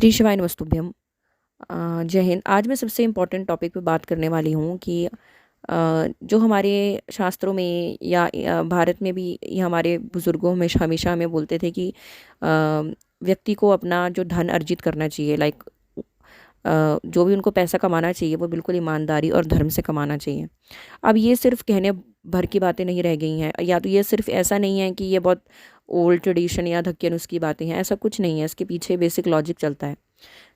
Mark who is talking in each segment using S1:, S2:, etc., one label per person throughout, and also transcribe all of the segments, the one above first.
S1: श्री शिवाय नमस्तुभ्यं। जय हिंद। आज मैं सबसे इम्पोर्टेंट टॉपिक पे बात करने वाली हूँ कि जो हमारे शास्त्रों में या भारत में भी ये हमारे बुज़ुर्गों में हमेशा हमें बोलते थे कि व्यक्ति को अपना जो धन अर्जित करना चाहिए, लाइक जो भी उनको पैसा कमाना चाहिए वो बिल्कुल ईमानदारी और धर्म से कमाना चाहिए। अब ये सिर्फ कहने भर की बातें नहीं रह गई हैं, या तो ये सिर्फ ऐसा नहीं है कि ये बहुत ओल्ड ट्रेडिशन या धक्के नुस्खी बातें हैं, ऐसा कुछ नहीं है। इसके पीछे बेसिक लॉजिक चलता है।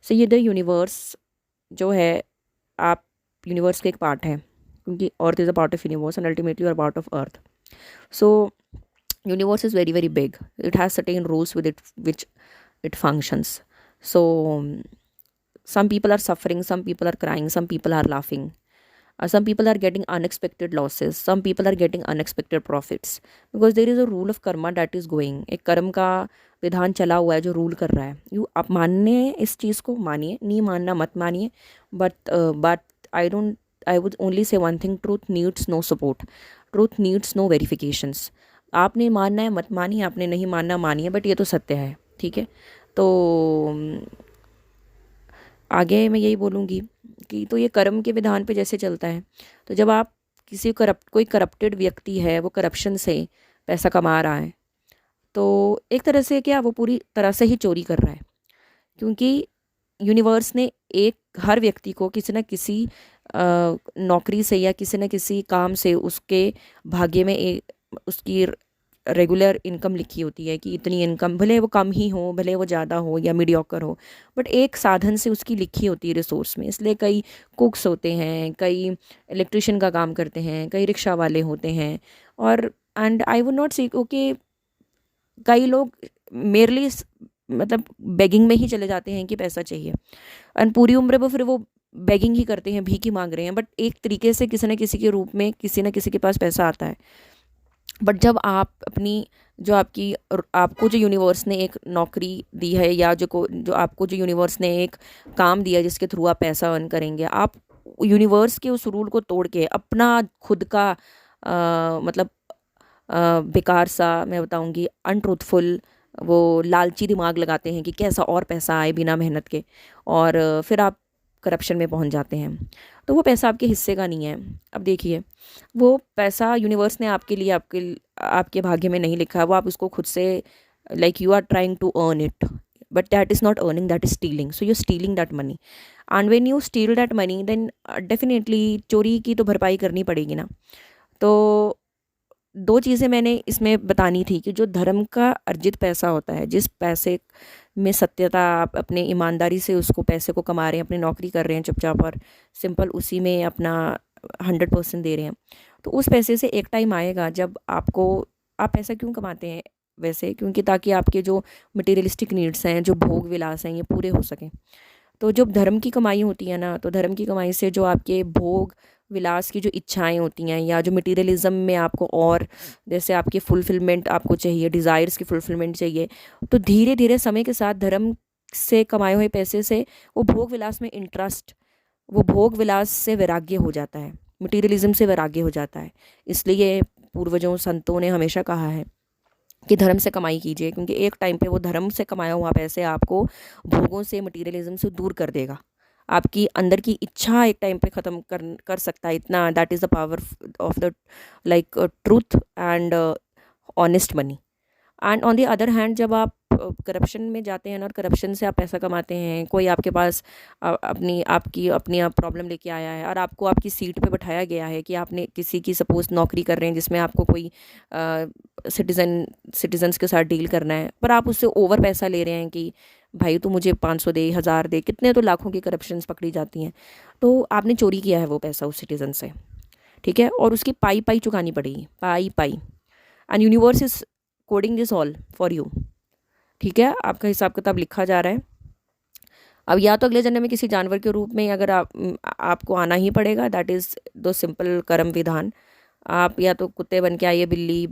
S1: सो ये द यूनिवर्स जो है, आप यूनिवर्स के एक पार्ट हैं, क्योंकि earth is a part of universe and ultimately are part of earth. So universe is very very big, it has certain rules with it which it functions. So some people are suffering, some people are crying, some people are laughing, some people are getting unexpected losses, some people are getting unexpected profits, because there is a rule of karma that is going. एक कर्म का विधान चला हुआ है जो rule कर रहा है। यू आप मानने इस चीज़ को मानिए, नहीं मानना मत मानिए, but I would only say one thing, truth needs no support, truth needs no verifications. आपने मानना है मत मानिए, आपने नहीं मानना मानिए, बट ये तो सत्य है। ठीक है, तो आगे मैं यही बोलूँगी कि तो ये कर्म के विधान पे जैसे चलता है, तो जब आप कोई करप्टेड व्यक्ति है, वो करप्शन से पैसा कमा रहा है, तो एक तरह से क्या वो पूरी तरह से ही चोरी कर रहा है, क्योंकि यूनिवर्स ने हर व्यक्ति को किसी न किसी नौकरी से या किसी न किसी काम से उसके भाग्य में उसकी रेगुलर इनकम लिखी होती है कि इतनी इनकम, भले वो कम ही हो, भले वो ज़्यादा हो या मीडियोकर हो, बट एक साधन से उसकी लिखी होती है रिसोर्स में। इसलिए कई कुक्स होते हैं, कई इलेक्ट्रिशियन का काम करते हैं, कई रिक्शा वाले होते हैं, और एंड आई वुड नॉट से ओके, कई लोग मेरली मतलब बेगिंग में ही चले जाते हैं कि पैसा चाहिए, एंड पूरी उम्र वो फिर वो बेगिंग ही करते हैं, भीख ही मांग रहे हैं, बट एक तरीके से किसी न किसी के रूप में किसी न किसी के पास पैसा आता है। बट जब आप अपनी आपको जो यूनिवर्स ने एक नौकरी दी है, या जो आपको जो यूनिवर्स ने एक काम दिया है जिसके थ्रू आप पैसा अर्न करेंगे, आप यूनिवर्स के उस रूल को तोड़ के अपना खुद का मतलब बेकार सा, मैं बताऊंगी अनट्रूथफुल, वो लालची दिमाग लगाते हैं कि कैसा और पैसा आए बिना मेहनत के, और फिर आप करप्शन में पहुंच जाते हैं। तो वो पैसा आपके हिस्से का नहीं है। अब देखिए, वो पैसा यूनिवर्स ने आपके लिए आपके भाग्य में नहीं लिखा है, वो आप उसको खुद से, like you are trying to earn it, but that is not earning, that is stealing. So you stealing that money, and when you steal that money then definitely चोरी की तो भरपाई करनी पड़ेगी ना। तो दो चीज़ें मैंने इसमें बतानी थी कि जो धर्म का अर्जित पैसा होता है, जिस पैसे में सत्यता, आप अपने ईमानदारी से उसको पैसे को कमा रहे हैं, अपनी नौकरी कर रहे हैं चुपचाप और सिंपल उसी में अपना 100% दे रहे हैं, तो उस पैसे से एक टाइम आएगा जब आप पैसा क्यों कमाते हैं वैसे, क्योंकि ताकि आपके जो मटेरियलिस्टिक नीड्स हैं, जो भोग विलास हैं, ये पूरे हो सकें। तो जब धर्म की कमाई होती है ना, तो धर्म की कमाई से जो आपके भोग विलास की जो इच्छाएं होती हैं, या जो मटेरियलिज्म में आपको और जैसे आपकी फुलफिलमेंट आपको चाहिए, डिज़ायर्स की फुलफिलमेंट चाहिए, तो धीरे धीरे समय के साथ धर्म से कमाए हुए पैसे से वो भोग विलास में इंटरेस्ट, वो भोग विलास से वैराग्य हो जाता है, मटेरियलिज्म से वैराग्य हो जाता है। इसलिए पूर्वजों संतों ने हमेशा कहा है कि धर्म से कमाई कीजिए, क्योंकि एक टाइम पे वो धर्म से कमाया हुआ पैसे आपको भोगों से, मटेरियलिज्म से दूर कर देगा। आपकी अंदर की इच्छा एक टाइम पे ख़त्म कर सकता है, इतना that is the power of the like truth and honest money. And on the other hand, जब आप करप्शन में जाते हैं और करप्शन से आप पैसा कमाते हैं, कोई आपके पास अपनी प्रॉब्लम लेके आया है और आपको आपकी सीट पे बैठाया गया है कि आपने किसी की सपोज नौकरी कर रहे हैं जिसमें आपको कोई सिटीजन्स के साथ डील करना है, पर आप उससे ओवर पैसा ले रहे हैं कि भाई तू मुझे 500 दे, 1000 दे, कितने तो लाखों की करप्शन पकड़ी जाती हैं। तो आपने चोरी किया है वो पैसा उस सिटीजन से, ठीक है, और उसकी पाई पाई चुकानी पड़ेगी, पाई पाई। And universe is coding this all for you. ठीक है, आपका हिसाब किताब लिखा जा रहा है। अब या तो अगले जन्म में किसी जानवर के रूप में अगर आपको आना ही पड़ेगा, दैट इज़ दो सिंपल कर्म विधान। आप या तो कुत्ते बन के आइए, बिल्ली,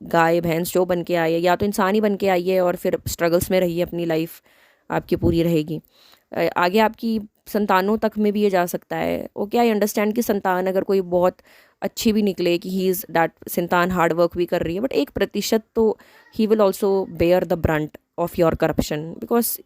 S1: गाय, भैंस जो बन के आइए, या तो इंसान ही बन के आइए और फिर स्ट्रगल्स में रहिए, अपनी लाइफ आपकी पूरी रहेगी। आगे आपकी संतानों तक में भी ये जा सकता है। ओके, आई अंडरस्टैंड कि संतान अगर कोई बहुत अच्छी भी निकले, कि ही इज़ दैट संतान हार्ड वर्क भी कर रही है, बट 1% तो he will also bear the brunt of your corruption, because